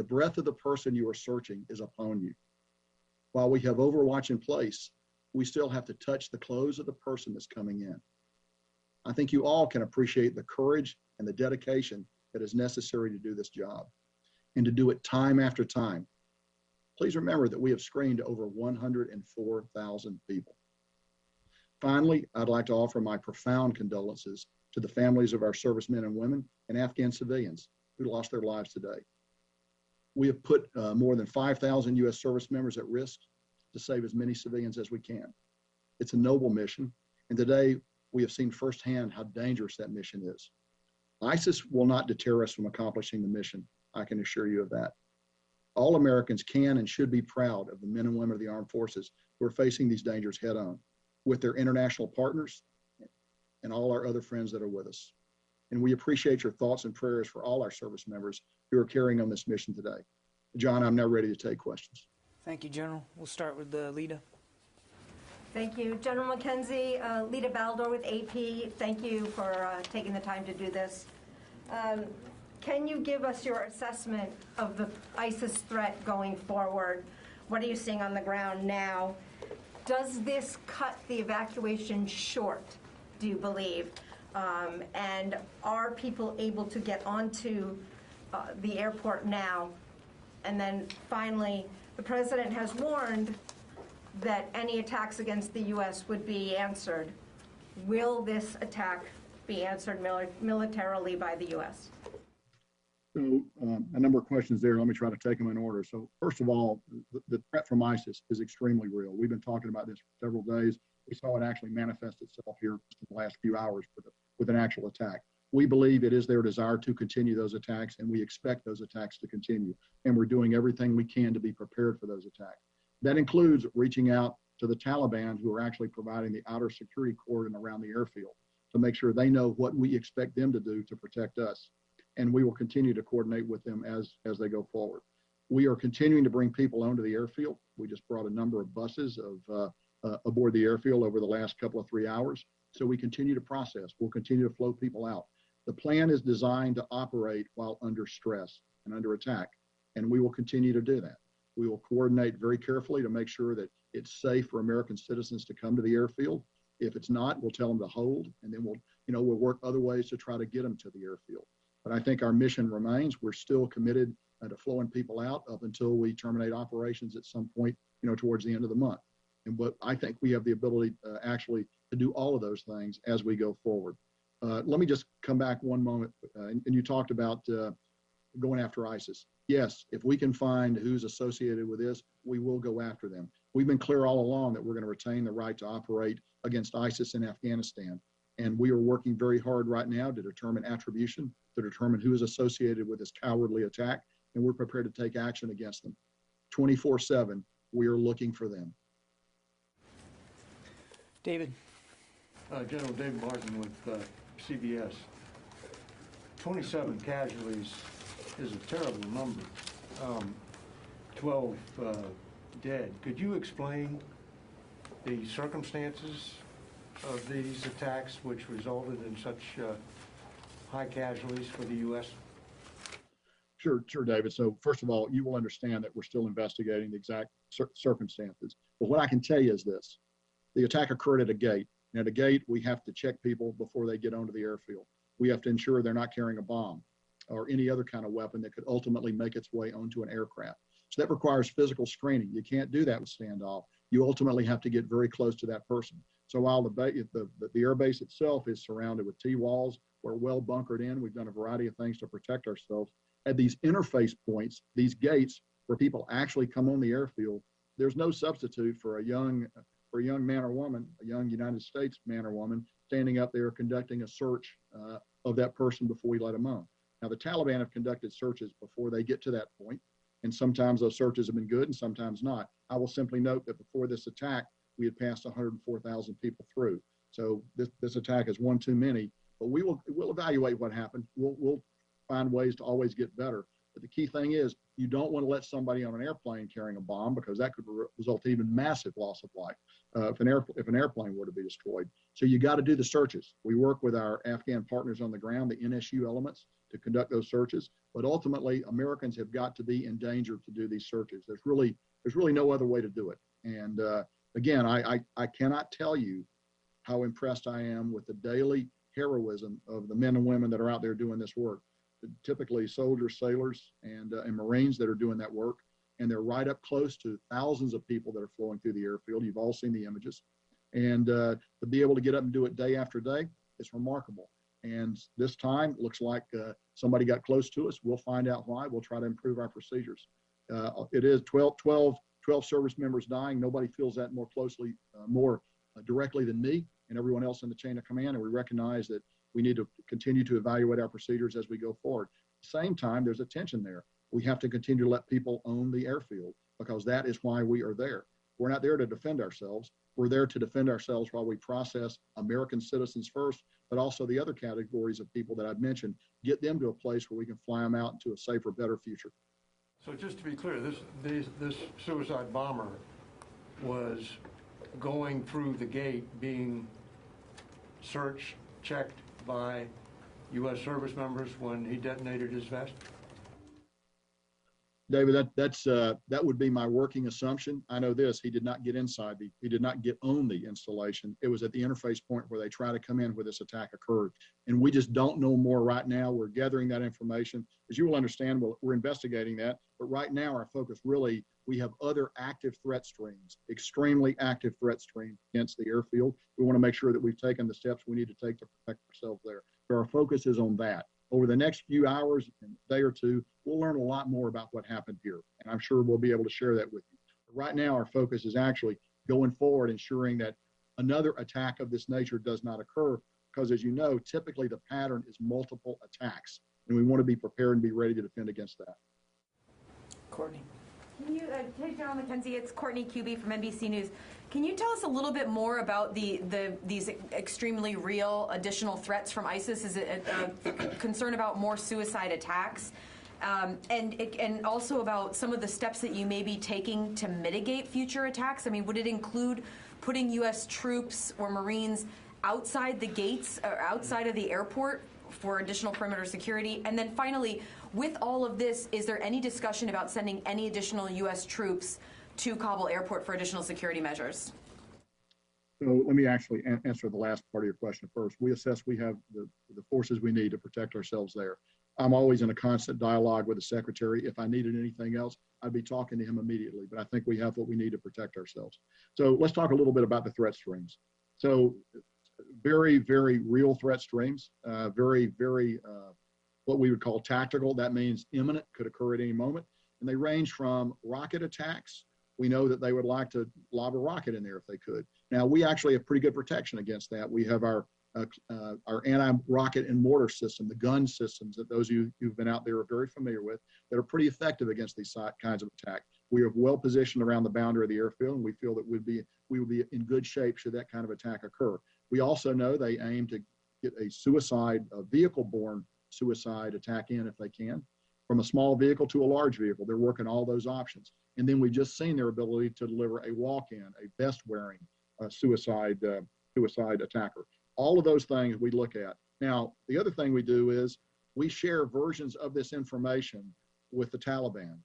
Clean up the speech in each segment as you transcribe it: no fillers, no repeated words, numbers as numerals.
The breath of the person you are searching is upon you. While we have overwatch in place, we still have to touch the clothes of the person that's coming in. I think you all can appreciate the courage and the dedication that is necessary to do this job and to do it time after time. Please remember that we have screened over 104,000 people. Finally, I'd like to offer my profound condolences to the families of our servicemen and women and Afghan civilians who lost their lives today. We have put more than 5,000 U.S. service members at risk to save as many civilians as we can. It's a noble mission, and today we have seen firsthand how dangerous that mission is. ISIS will not deter us from accomplishing the mission, I can assure you of that. All Americans can and should be proud of the men and women of the armed forces who are facing these dangers head on, with their international partners and all our other friends that are with us. And we appreciate your thoughts and prayers for all our service members who are carrying on this mission today. John, I'm now ready to take questions. Thank you, General. We'll start with Lita. Thank you. General McKenzie, Lita Baldor with AP, thank you for taking the time to do this. Can you give us your assessment of the ISIS threat going forward? What are you seeing on the ground now? Does this cut the evacuation short, do you believe? And are people able to get onto the airport now? And then finally, the president has warned that any attacks against the U.S. would be answered. Will this attack be answered militarily by the U.S.? So a number of questions there. Let me try to take them in order. So first of all, the threat from ISIS is extremely real. We've been talking about this for several days. We saw it actually manifest itself here in the last few hours with an actual attack. We believe it is their desire to continue those attacks, and we expect those attacks to continue. And we're doing everything we can to be prepared for those attacks. That includes reaching out to the Taliban, who are actually providing the outer security cordon around the airfield to make sure they know what we expect them to do to protect us. And we will continue to coordinate with them as they go forward. We are continuing to bring people onto the airfield. We just brought a number of buses aboard the airfield over the last couple of 3 hours. So we continue to process. We'll continue to flow people out. The plan is designed to operate while under stress and under attack, and we will continue to do that. We will coordinate very carefully to make sure that it's safe for American citizens to come to the airfield. If it's not, we'll tell them to hold, and then we'll work other ways to try to get them to the airfield. But I think our mission remains. We're still committed to flowing people out up until we terminate operations at some point, towards the end of the month. But I think we have the ability actually to do all of those things as we go forward. Let me just come back one moment. And you talked about going after ISIS. Yes, if we can find who's associated with this, we will go after them. We've been clear all along that we're going to retain the right to operate against ISIS in Afghanistan. And we are working very hard right now to determine attribution, to determine who is associated with this cowardly attack, and we're prepared to take action against them. 24/7, we are looking for them. David. General David Martin with CBS. 27 casualties is a terrible number. 12 dead. Could you explain the circumstances of these attacks which resulted in such high casualties for the U.S.? Sure, David. So first of all, you will understand that we're still investigating the exact circumstances. But what I can tell you is this. The attack occurred at a gate. And at a gate, we have to check people before they get onto the airfield. We have to ensure they're not carrying a bomb or any other kind of weapon that could ultimately make its way onto an aircraft. So that requires physical screening. You can't do that with standoff. You ultimately have to get very close to that person. So while the air base itself is surrounded with T-walls, we're well bunkered in. We've done a variety of things to protect ourselves. At these interface points, these gates where people actually come on the airfield, there's no substitute for a young man or woman, a young United States man or woman, standing up there conducting a search of that person before we let them on. Now, the Taliban have conducted searches before they get to that point, and sometimes those searches have been good and sometimes not. I will simply note that before this attack, we had passed 104,000 people through. So this attack is one too many, but we'll evaluate what happened. We'll find ways to always get better. But the key thing is you don't want to let somebody on an airplane carrying a bomb, because that could result in even massive loss of life if an airplane were to be destroyed. So you got to do the searches. We work with our Afghan partners on the ground, the NSU elements, to conduct those searches. But ultimately, Americans have got to be in danger to do these searches. There's really no other way to do it. And again, I cannot tell you how impressed I am with the daily heroism of the men and women that are out there doing this work. Typically soldiers, sailors, and Marines that are doing that work. And they're right up close to thousands of people that are flowing through the airfield. You've all seen the images. And to be able to get up and do it day after day, it's remarkable. And this time, it looks like somebody got close to us. We'll find out why. We'll try to improve our procedures. It is 12 service members dying. Nobody feels that more closely, more directly than me and everyone else in the chain of command. And we recognize that we need to continue to evaluate our procedures as we go forward. At the same time, there's a tension there. We have to continue to let people own the airfield, because that is why we are there. We're not there to defend ourselves. We're there to defend ourselves while we process American citizens first, but also the other categories of people that I've mentioned, get them to a place where we can fly them out into a safer, better future. So just to be clear, this suicide bomber was going through the gate, being searched, checked by U.S. service members when he detonated his vest? David, that would be my working assumption. I know this: he did not get he did not get on the installation. It was at the interface point where they try to come in where this attack occurred. And we just don't know more right now. We're gathering that information. As you will understand, we're investigating that. But right now, our focus really, we have other active threat streams, extremely active threat streams against the airfield. We want to make sure that we've taken the steps we need to take to protect ourselves there. So our focus is on that. Over the next few hours and day or two, we'll learn a lot more about what happened here. And I'm sure we'll be able to share that with you. But right now, our focus is actually going forward, ensuring that another attack of this nature does not occur, because as you know, typically the pattern is multiple attacks. And we want to be prepared and be ready to defend against that. Courtney. Can you, hey, General McKenzie, it's Courtney Cuby from NBC News. Can you tell us a little bit more about these extremely real additional threats from ISIS? Is it a concern about more suicide attacks? And also about some of the steps that you may be taking to mitigate future attacks? I mean, would it include putting U.S. troops or Marines outside the gates or outside of the airport for additional perimeter security? And then finally, with all of this, is there any discussion about sending any additional U.S. troops to Kabul airport for additional security measures? So let me actually answer the last part of your question first. We assess we have the forces we need to protect ourselves there. I'm always in a constant dialogue with the secretary. If I needed anything else, I'd be talking to him immediately, but I think we have what we need to protect ourselves. So let's talk a little bit about the threat streams. So very, very real threat streams, very, what we would call tactical. That means imminent, could occur at any moment. And they range from rocket attacks. We know that they would like to lob a rocket in there if they could. Now, we actually have pretty good protection against that. We have our anti-rocket and mortar system, the gun systems that those of you who've been out there are very familiar with, that are pretty effective against these kinds of attack. We are well positioned around the boundary of the airfield, and we feel that we would be in good shape should that kind of attack occur. We also know they aim to get a vehicle-borne suicide attack in if they can, from a small vehicle to a large vehicle. They're working all those options. And then we've just seen their ability to deliver a walk-in, a vest-wearing suicide attacker. All of those things we look at. Now, the other thing we do is we share versions of this information with the Taliban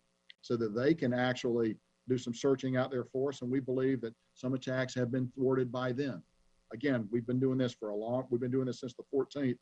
so that they can actually do some searching out there for us. And we believe that some attacks have been thwarted by them. Again, we've been doing this we've been doing this since the 14th.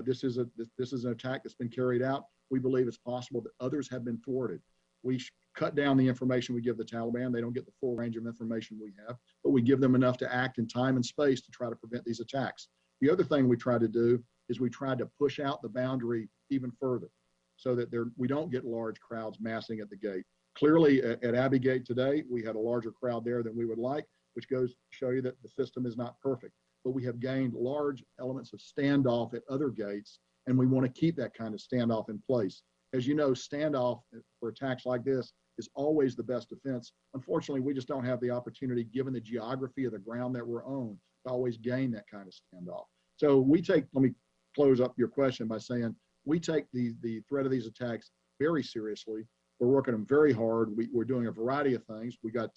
This is an attack that's been carried out. We believe it's possible that others have been thwarted. We cut down the information we give the Taliban. They don't get the full range of information we have, but we give them enough to act in time and space to try to prevent these attacks. The other thing we try to do is we try to push out the boundary even further so that we don't get large crowds massing at the gate. Clearly at Abbey Gate today, we had a larger crowd there than we would like, which goes to show you that the system is not perfect. But we have gained large elements of standoff at other gates, and we want to keep that kind of standoff in place. As you know, standoff for attacks like this is always the best defense. Unfortunately, we just don't have the opportunity, given the geography of the ground that we're on, to always gain that kind of standoff. So let me close up your question by saying, we take the threat of these attacks very seriously. We're working them very hard. We're doing a variety of things. We got,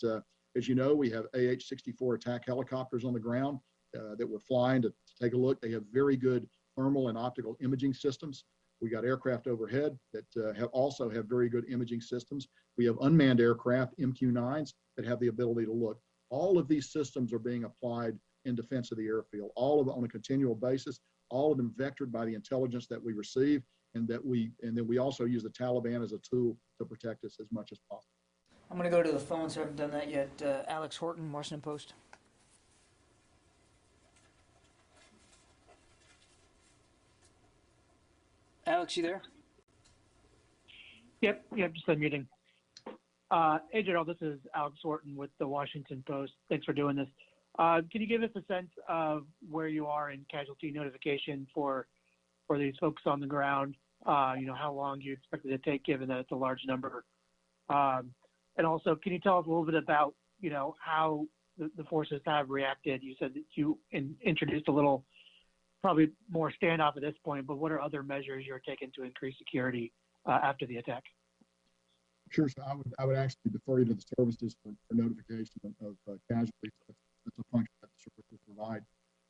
as you know, we have AH-64 attack helicopters on the ground that we're flying to take a look. They have very good thermal and optical imaging systems. We got aircraft overhead that also have very good imaging systems. We have unmanned aircraft, MQ-9s, that have the ability to look. All of these systems are being applied in defense of the airfield, all of it on a continual basis, all of them vectored by the intelligence that we receive, and then we also use the Taliban as a tool to protect us as much as possible. I'm going to go to the phones. So I haven't done that yet. Alex Horton, Washington Post. Alex, you there? Yep, just unmuting. Hey, General, this is Alex Horton with the Washington Post. Thanks for doing this. Can you give us a sense of where you are in casualty notification for these folks on the ground? How long do you expect it to take, given that it's a large number? And also, can you tell us a little bit about, how the forces have reacted? You said that you introduced a little, probably more standoff at this point, but what are other measures you're taking to increase security after the attack? Sure. So I would actually defer you to the services for notification of casualties. That's a function that the services provide.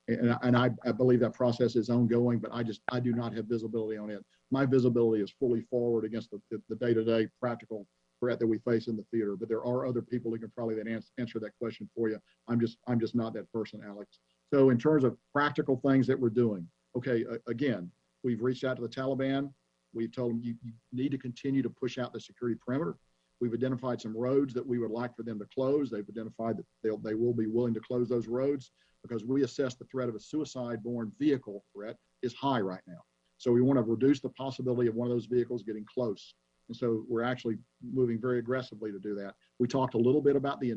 And I believe that process is ongoing, but I do not have visibility on it. My visibility is fully forward against the day-to-day practical threat that we face in the theater. But there are other people who can probably then answer that question for you. I'm just not that person, Alex. So in terms of practical things that we're doing, okay, again, we've reached out to the Taliban. We've told them you need to continue to push out the security perimeter. We've identified some roads that we would like for them to close. They've identified that they will be willing to close those roads because we assess the threat of a suicide-borne vehicle threat is high right now. So we want to reduce the possibility of one of those vehicles getting close. And so we're actually moving very aggressively to do that. We talked a little bit about the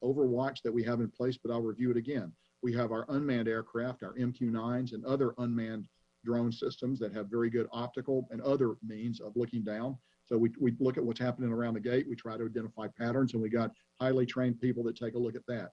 overwatch that we have in place, but I'll review it again. We have our unmanned aircraft, our MQ-9s, and other unmanned drone systems that have very good optical and other means of looking down. So we look at what's happening around the gate. We try to identify patterns, and we got highly trained people that take a look at that.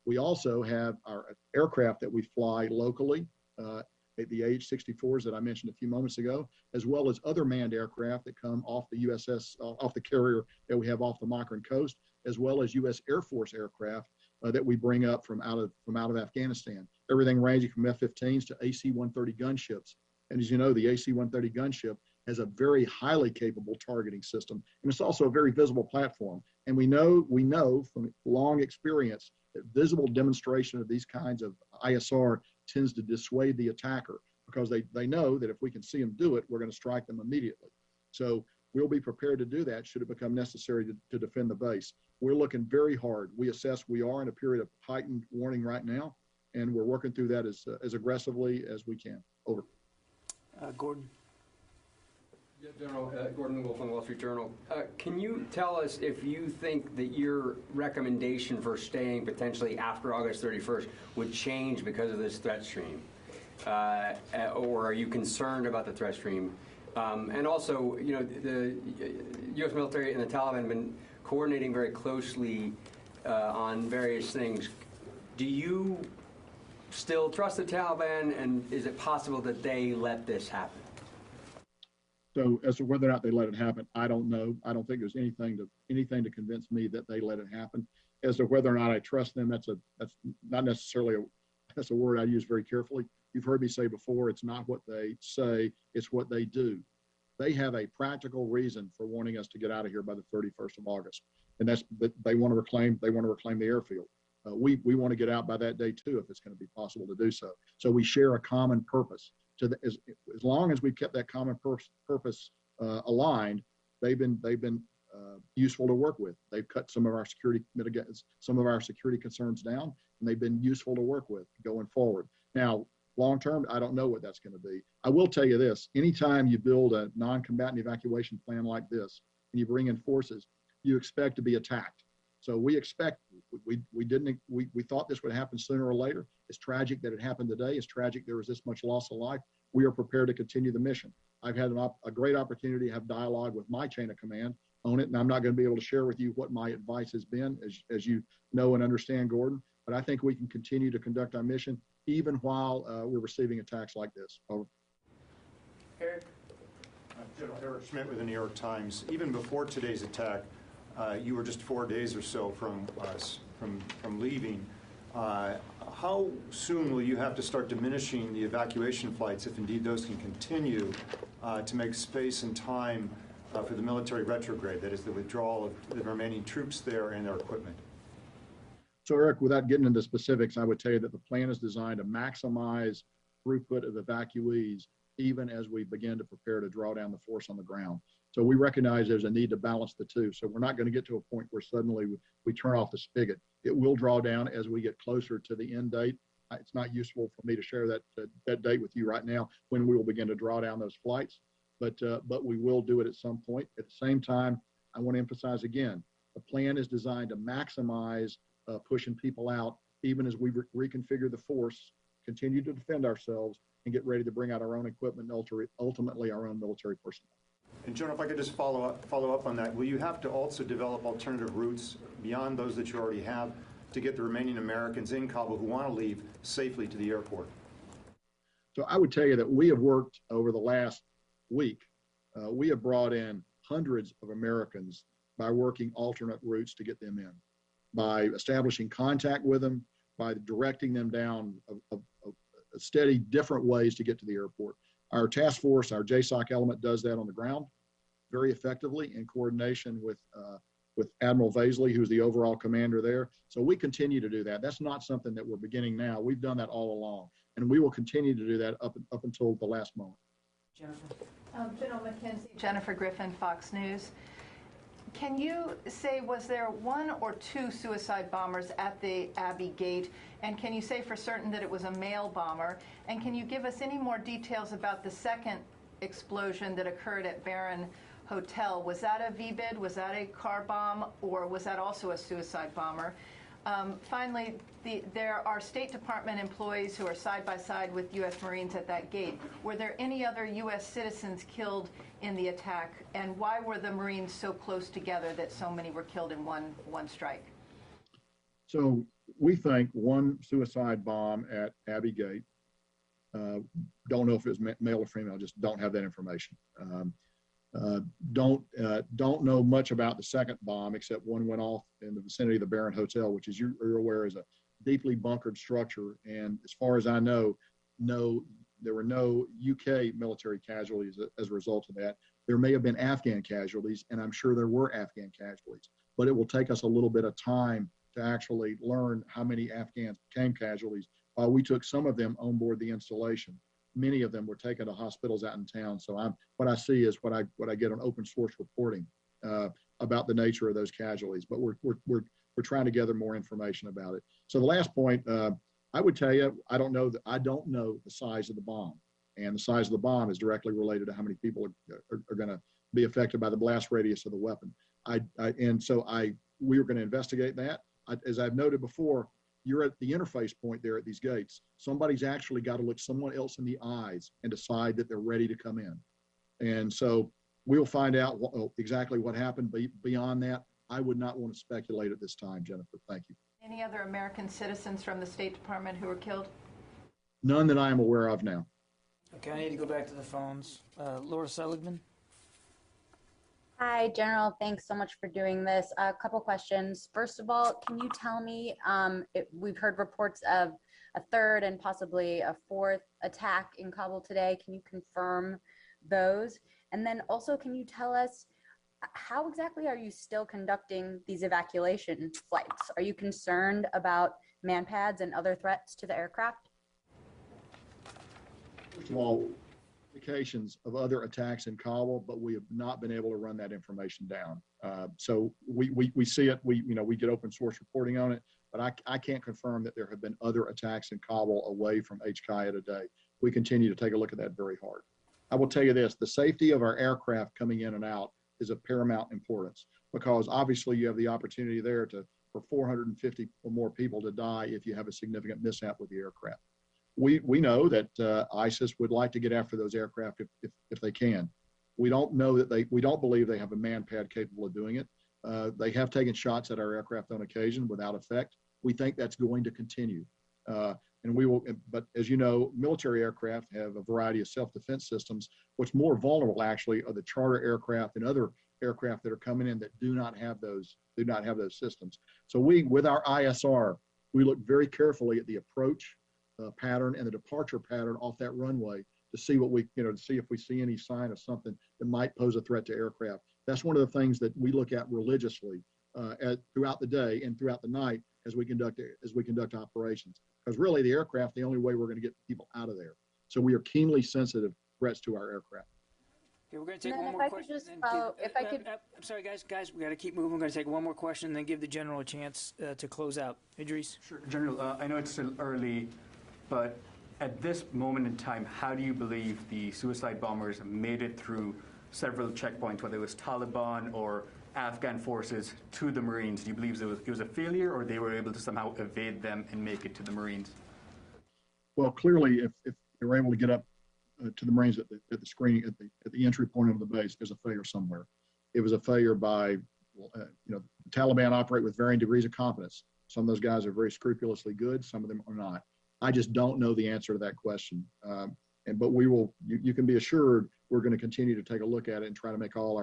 We also have our aircraft that we fly locally, the AH-64s that I mentioned a few moments ago, as well as other manned aircraft that come off the USS, off the carrier that we have off the Makran coast, as well as U.S. Air Force aircraft that we bring up from out of Afghanistan. Everything ranging from F-15s to AC-130 gunships. And as you know, the AC-130 gunship has a very highly capable targeting system, and it's also a very visible platform. And we know from long experience that visible demonstration of these kinds of ISR tends to dissuade the attacker because they know that if we can see them do it, we're going to strike them immediately. So we'll be prepared to do that should it become necessary to defend the base. We're looking very hard. We assess we are in a period of heightened warning right now, and we're working through that as aggressively as we can. Over. Gordon. Yeah, General, Gordon Wolf on the Wall Street Journal. Can you tell us if you think that your recommendation for staying potentially after August 31st would change because of this threat stream? Or are you concerned about the threat stream? And also, the U.S. military and the Taliban have been coordinating very closely on various things. Do you still trust the Taliban, and is it possible that they let this happen? So as to whether or not they let it happen, I don't know. I don't think there's anything to convince me that they let it happen. As to whether or not I trust them, that's not necessarily that's a word I use very carefully. You've heard me say before, it's not what they say, it's what they do. They have a practical reason for wanting us to get out of here by the 31st of August, and that's that they want to reclaim the airfield. We want to get out by that day too, if it's going to be possible to do so. So we share a common purpose. As long as we've kept that common purpose aligned, they've been useful to work with. They've cut some of our security concerns down, and they've been useful to work with going forward. Now, long term, I don't know what that's going to be. I will tell you this: anytime you build a non-combatant evacuation plan like this, and you bring in forces, you expect to be attacked. So we expect, we thought this would happen sooner or later. It's tragic that it happened today. It's tragic there was this much loss of life. We are prepared to continue the mission. I've had a great opportunity to have dialogue with my chain of command on it, and I'm not going to be able to share with you what my advice has been, as you know and understand, Gordon. But I think we can continue to conduct our mission even while we're receiving attacks like this. Over. Eric. Eric Schmidt with the New York Times. Even before today's attack, you were just 4 days or so from leaving. How soon will you have to start diminishing the evacuation flights, if indeed those can continue, to make space and time for the military retrograde, that is the withdrawal of the remaining troops there and their equipment? So Eric, without getting into specifics, I would tell you that the plan is designed to maximize throughput of evacuees, even as we begin to prepare to draw down the force on the ground. So we recognize there's a need to balance the two. So we're not going to get to a point where suddenly we turn off the spigot. It will draw down as we get closer to the end date. It's not useful for me to share that date with you right now when we will begin to draw down those flights, but we will do it at some point. At the same time, I want to emphasize again, the plan is designed to maximize pushing people out, even as we reconfigure the force, continue to defend ourselves, and get ready to bring out our own equipment and ultimately our own military personnel. And General, if I could just follow up on that, will you have to also develop alternative routes beyond those that you already have to get the remaining Americans in Kabul who want to leave safely to the airport? So I would tell you that we have worked over the last week. We have brought in hundreds of Americans by working alternate routes to get them in, by establishing contact with them, by directing them down a steady different ways to get to the airport. Our task force, our JSOC element, does that on the ground very effectively in coordination with Admiral Vaisley, who's the overall commander there. So we continue to do that. That's not something that we're beginning now. We've done that all along, and we will continue to do that up until the last moment. Jennifer. General McKenzie, Jennifer Griffin, Fox News. Can you say, was there one or two suicide bombers at the Abbey Gate? And can you say for certain that it was a male bomber? And can you give us any more details about the second explosion that occurred at Barron Hotel? Was that a VBID? Was that a car bomb? Or was that also a suicide bomber? Finally, there are State Department employees who are side by side with U.S. Marines at that gate. Were there any other U.S. citizens killed in the attack? And why were the Marines so close together that so many were killed in one strike? So we think one suicide bomb at Abbey Gate. Don't know if it was male or female, just don't have that information. Don't know much about the second bomb, except one went off in the vicinity of the Barron Hotel, which, as you're aware, is a deeply bunkered structure. And as far as I know, there were no UK military casualties as a result of that. There may have been Afghan casualties, and I'm sure there were Afghan casualties, but it will take us a little bit of time to actually learn how many Afghans became casualties. While we took some of them on board the installation, many of them were taken to hospitals out in town. So what I see is what I get on open source reporting about the nature of those casualties. But we're trying to gather more information about it. So the last point, I would tell you, I don't know the size of the bomb, and the size of the bomb is directly related to how many people are going to be affected by the blast radius of the weapon. We are going to investigate that. As I've noted before, you're at the interface point there at these gates. Somebody's actually got to look someone else in the eyes and decide that they're ready to come in. And so we'll find out exactly what happened. But beyond that, I would not want to speculate at this time, Jennifer. Thank you. Any other American citizens from the State Department who were killed? None that I am aware of now. Okay, I need to go back to the phones. Laura Seligman. Hi, General. Thanks so much for doing this. A couple questions. First of all, can you tell me, we've heard reports of a third and possibly a fourth attack in Kabul today. Can you confirm those? And then also, can you tell us how exactly are you still conducting these evacuation flights? Are you concerned about manpads and other threats to the aircraft? First of all, indications of other attacks in Kabul, but we have not been able to run that information down. So we see it, we get open source reporting on it, but I can't confirm that there have been other attacks in Kabul away from HKIA today. We continue to take a look at that very hard. I will tell you this, the safety of our aircraft coming in and out is of paramount importance, because obviously you have the opportunity there for 450 or more people to die if you have a significant mishap with the aircraft. We know that ISIS would like to get after those aircraft if they can. We don't believe they have a manpad capable of doing it. They have taken shots at our aircraft on occasion without effect. We think that's going to continue. And we will, but as you know, military aircraft have a variety of self-defense systems. What's more vulnerable actually are the charter aircraft and other aircraft that are coming in that do not have those systems. So we, with our ISR, we look very carefully at the approach pattern and the departure pattern off that runway to see what we, to see if we see any sign of something that might pose a threat to aircraft. That's one of the things that we look at religiously throughout the day and throughout the night as we conduct operations. Because really, the aircraft, the only way we're going to get people out of there. So we are keenly sensitive threats to our aircraft. Okay, we're going to take And one then more if I could question. just then follow- give- if I could- I'm sorry, guys, we got to keep moving. We're going to take one more question and then give the general a chance to close out. Idris? Sure. General, I know it's still early, but at this moment in time, how do you believe the suicide bombers made it through several checkpoints, whether it was Taliban or Afghan forces, to the Marines? Do you believe it was a failure, or they were able to somehow evade them and make it to the Marines? Well, clearly, if they were able to get up to the Marines at the screening, at the entry point of the base, there's a failure somewhere. It was a failure by, the Taliban operate with varying degrees of competence. Some of those guys are very scrupulously good. Some of them are not. I just don't know the answer to that question. But we will. You can be assured we're going to continue to take a look at it and try to make all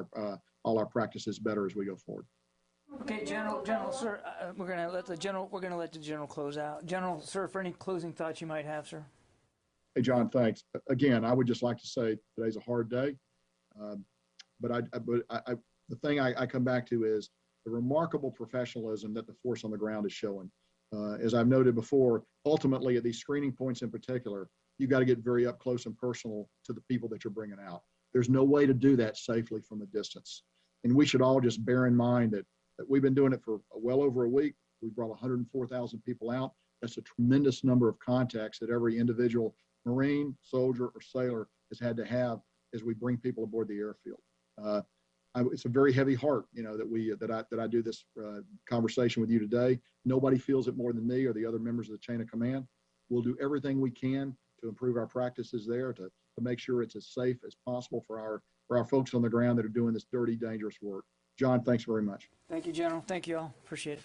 our practices better as we go forward. Okay, General, sir, we're going to let the general close out. General, sir, for any closing thoughts you might have, sir. Hey, John, thanks. Again, I would just like to say today's a hard day. But the thing I come back to is the remarkable professionalism that the force on the ground is showing. As I've noted before, ultimately at these screening points in particular, you got to get very up close and personal to the people that you're bringing out. There's no way to do that safely from a distance. And we should all just bear in mind that we've been doing it for well over a week. We brought 104,000 people out. That's a tremendous number of contacts that every individual Marine, soldier, or sailor has had to have as we bring people aboard the airfield. It's a very heavy heart, that I do this conversation with you today. Nobody feels it more than me or the other members of the chain of command. We'll do everything we can to improve our practices there to make sure it's as safe as possible for our folks on the ground that are doing this dirty, dangerous work. John, thanks very much. Thank you, General. Thank you all. Appreciate it.